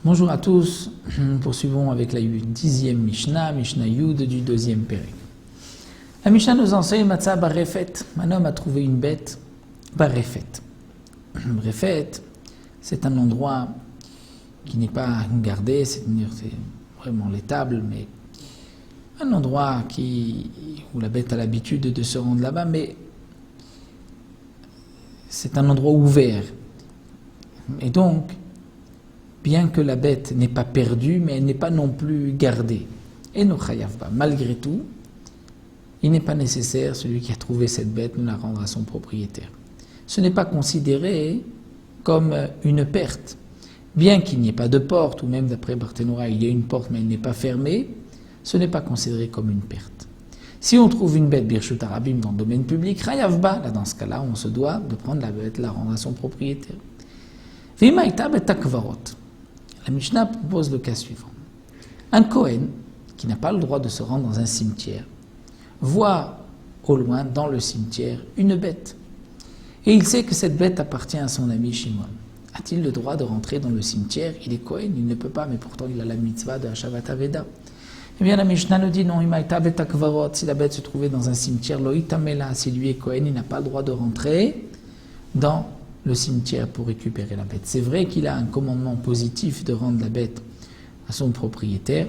Bonjour à tous, nous poursuivons avec la 10e Mishnah, Mishnah Yud du 2e Pérec. La Mishnah nous enseigne Matzah Barefet. Un homme a trouvé une bête Barefet. Barefet, c'est un endroit qui n'est pas gardé, c'est-à-dire c'est vraiment l'étable, mais un endroit où la bête a l'habitude de se rendre là-bas, mais c'est un endroit ouvert. Et donc, bien que la bête n'est pas perdue, mais elle n'est pas non plus gardée. Et no chayavba, malgré tout, il n'est pas nécessaire, celui qui a trouvé cette bête, de la rendre à son propriétaire. Ce n'est pas considéré comme une perte. Bien qu'il n'y ait pas de porte, ou même d'après Barthénora, il y a une porte mais elle n'est pas fermée, ce n'est pas considéré comme une perte. Si on trouve une bête Birshut Arabim dans le domaine public, chayavba, là dans ce cas-là, on se doit de prendre la bête, la rendre à son propriétaire. Vimaïta betakvarot. La Mishnah propose le cas suivant. Un Kohen, qui n'a pas le droit de se rendre dans un cimetière, voit au loin, dans le cimetière, une bête. Et il sait que cette bête appartient à son ami Shimon. A-t-il le droit de rentrer dans le cimetière? Il est Kohen, il ne peut pas, mais pourtant il a la mitzvah de Hashavat Aveda. Eh bien la Mishnah nous dit non, si la bête se trouvait dans un cimetière, loïtamela, si lui est Kohen, il n'a pas le droit de rentrer dans le cimetière pour récupérer la bête. C'est vrai qu'il a un commandement positif de rendre la bête à son propriétaire,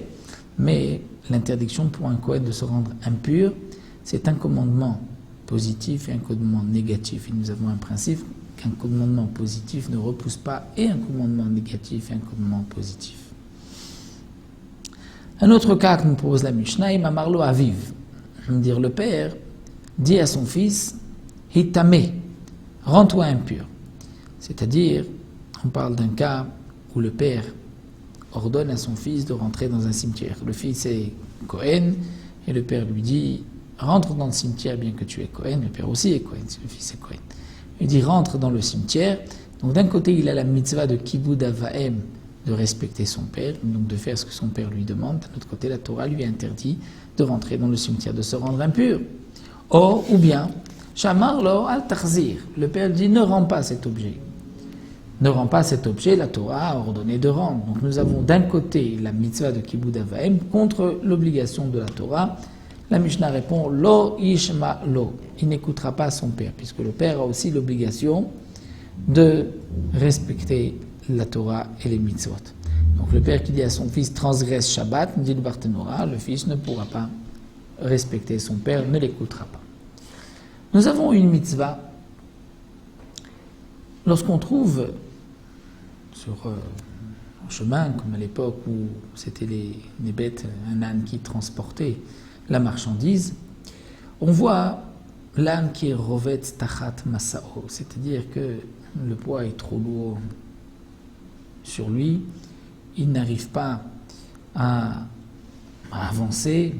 mais l'interdiction pour un Kohen de se rendre impur, c'est un commandement positif et un commandement négatif. Et nous avons un principe qu'un commandement positif ne repousse pas et un commandement négatif et un commandement positif. Un autre cas que nous propose la Mishnah, Imamarlo Aviv. Dire le père dit à son fils, Hitame, rends-toi impur. C'est-à-dire, on parle d'un cas où le père ordonne à son fils de rentrer dans un cimetière. Le fils est Kohen, et le père lui dit, rentre dans le cimetière bien que tu es Kohen. Le père aussi est Kohen, si le fils est Kohen. Il dit, rentre dans le cimetière. Donc d'un côté, il a la mitzvah de Kibud Avahem, de respecter son père, donc de faire ce que son père lui demande. D'un autre côté, la Torah lui interdit de rentrer dans le cimetière, de se rendre impur. Ou bien, Shamarlo al-Tarzir. Le père dit, ne rends pas cet objet. Ne rend pas cet objet, la Torah a ordonné de rendre. Donc nous avons d'un côté la mitzvah de Kibud Avahem contre l'obligation de la Torah. La Mishnah répond Lo Ishma Lo. Il n'écoutera pas son père, puisque le père a aussi l'obligation de respecter la Torah et les mitzvot. Donc le père qui dit à son fils transgresse Shabbat, dit le Barthénora, le fils ne pourra pas respecter son père, ne l'écoutera pas. Nous avons une mitzvah. Lorsqu'on trouve sur un chemin, comme à l'époque où c'était les bêtes, un âne qui transportait la marchandise, on voit l'âne qui est rovet tachat masao, c'est-à-dire que le poids est trop lourd sur lui, il n'arrive pas à avancer,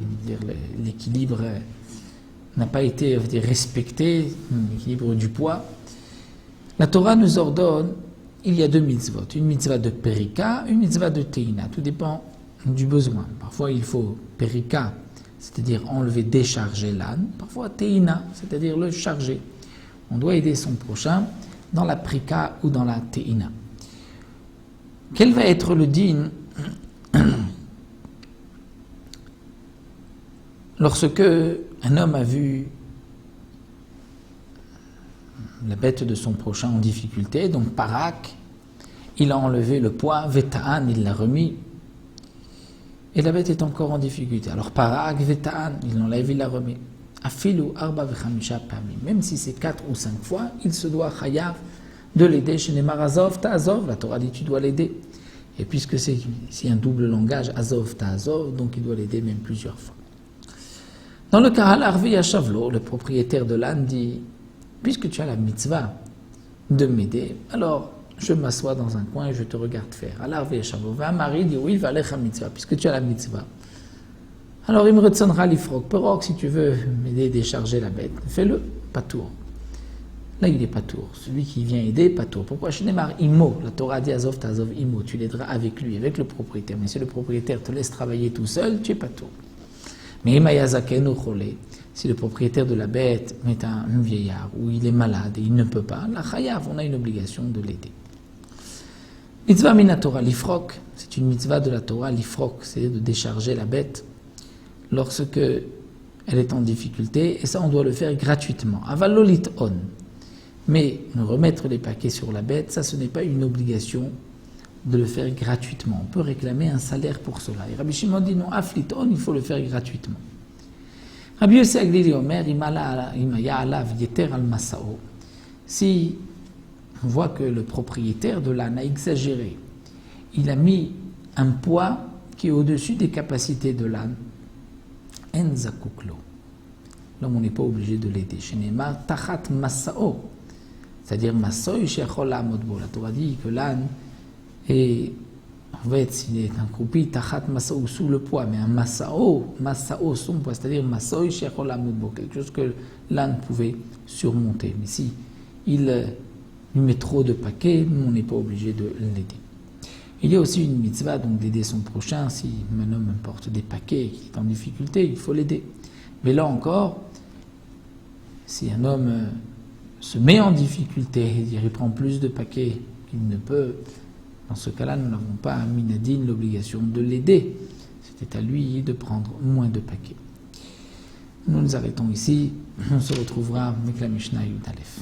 l'équilibre n'a pas été respecté, l'équilibre du poids. La Torah nous ordonne, il y a deux mitzvot, une mitzvah de perika, une mitzvah de teina, tout dépend du besoin. Parfois il faut perika, c'est-à-dire enlever, décharger l'âne, parfois teina, c'est-à-dire le charger. On doit aider son prochain dans la perika ou dans la teina. Quel va être le din lorsque un homme a vu la bête de son prochain en difficulté, donc parak, il a enlevé le poids, veta'an, il l'a remis, et la bête est encore en difficulté. Alors parak, veta'an, il l'enlève, il la remet. Afilu arba vechamisha pamim, même si c'est 4 ou 5 fois, il se doit chayav de l'aider chez les marazov, ta'azov, la Torah dit tu dois l'aider. Et puisque c'est un double langage, azov, ta'azov, donc il doit l'aider même plusieurs fois. Dans le cas al-arvi yashavlo, le propriétaire de l'âne dit, puisque tu as la mitzvah de m'aider, alors je m'assois dans un coin et je te regarde faire. Alors un mari dit oui, il va aller à mitzvah, puisque tu as la mitzvah. Alors il me retsonnera l'ifrok, perok, si tu veux m'aider à décharger la bête, fais-le, pas tour. Là il est pas tour, celui qui vient aider, pas tour. Pourquoi Shnemar imo, la Torah dit azov ta'azov imo, tu l'aideras avec lui, avec le propriétaire. Mais si le propriétaire te laisse travailler tout seul, tu es pas tour. Mais Mayazaken ou Cholé, si le propriétaire de la bête est un vieillard ou il est malade et il ne peut pas, la chayav, on a une obligation de l'aider. Mitzvah minatora lifrok, c'est une mitzvah de la Torah, lifrok, c'est de décharger la bête lorsque elle est en difficulté, et ça on doit le faire gratuitement. Avalolit on. Mais remettre les paquets sur la bête, ça ce n'est pas une obligation de le faire gratuitement. On peut réclamer un salaire pour cela. Et Rabbi Shimon dit non, aflit on, il faut le faire gratuitement. Rabbi Yossi Aglili Omer, imaya alav yeter al masao. Si on voit que le propriétaire de l'âne a exagéré, il a mis un poids qui est au-dessus des capacités de l'âne, en zakuklo. Là, on n'est pas obligé de l'aider. Shenemar tachat masao, c'est-à-dire masao yishechol amodbo. La Torah dit que l'âne est, en fait, s'il est accroupi, tachat masao, sous le poids, mais un masao son poids, c'est-à-dire masao yishechol amodbo, quelque chose que l'âne pouvait surmonter. Mais si il lui met trop de paquets, on n'est pas obligé de l'aider. Il y a aussi une mitzvah, donc d'aider son prochain. Si un homme porte des paquets et qu'il est en difficulté, il faut l'aider. Mais là encore, si un homme se met en difficulté, il prend plus de paquets qu'il ne peut, dans ce cas-là, nous n'avons pas à Minadine l'obligation de l'aider. C'était à lui de prendre moins de paquets. Nous nous arrêtons ici. On se retrouvera avec la Mishnah Yud Aleph.